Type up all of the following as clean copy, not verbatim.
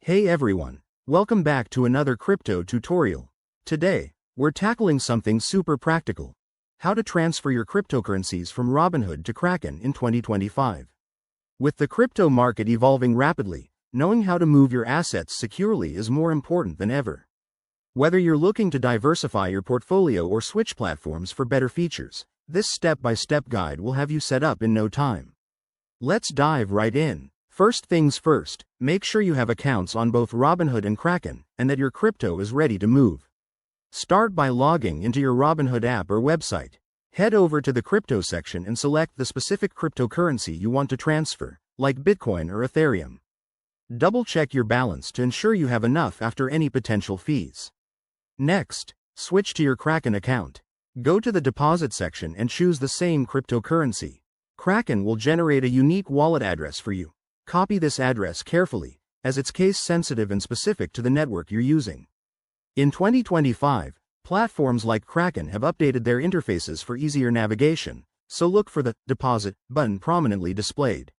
Hey everyone, welcome back to another crypto tutorial. Today, we're tackling something super practical: how to transfer your cryptocurrencies from Robinhood to Kraken in 2025. With the crypto market evolving rapidly, knowing how to move your assets securely is more important than ever. Whether you're looking to diversify your portfolio or switch platforms for better features, this step-by-step guide will have you set up in no time. Let's dive right in. First things first, make sure you have accounts on both Robinhood and Kraken, and that your crypto is ready to move. Start by logging into your Robinhood app or website. Head over to the crypto section and select the specific cryptocurrency you want to transfer, like Bitcoin or Ethereum. Double-check your balance to ensure you have enough after any potential fees. Next, switch to your Kraken account. Go to the deposit section and choose the same cryptocurrency. Kraken will generate a unique wallet address for you. Copy this address carefully, as it's case-sensitive and specific to the network you're using. In 2025, platforms like Kraken have updated their interfaces for easier navigation, so look for the Deposit button prominently displayed.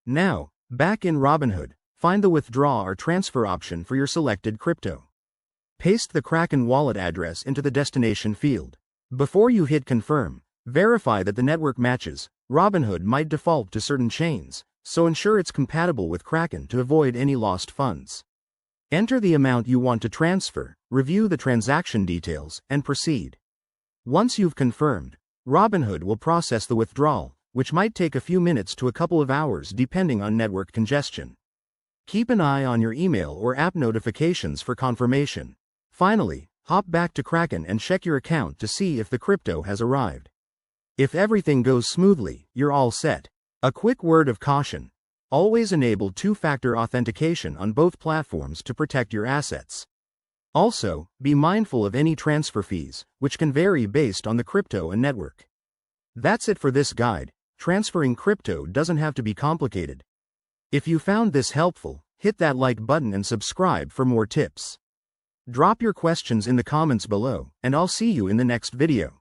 Now, back in Robinhood, find the Withdraw or Transfer option for your selected crypto. Paste the Kraken wallet address into the destination field. Before you hit Confirm, verify that the network matches. Robinhood might default to certain chains, so ensure it's compatible with Kraken to avoid any lost funds. Enter the amount you want to transfer, review the transaction details, and proceed. Once you've confirmed, Robinhood will process the withdrawal, which might take a few minutes to a couple of hours depending on network congestion. Keep an eye on your email or app notifications for confirmation. Finally, hop back to Kraken and check your account to see if the crypto has arrived. If everything goes smoothly, you're all set. A quick word of caution: always enable two-factor authentication on both platforms to protect your assets. Also, be mindful of any transfer fees, which can vary based on the crypto and network. That's it for this guide. Transferring crypto doesn't have to be complicated. If you found this helpful, hit that like button and subscribe for more tips. Drop your questions in the comments below, and I'll see you in the next video.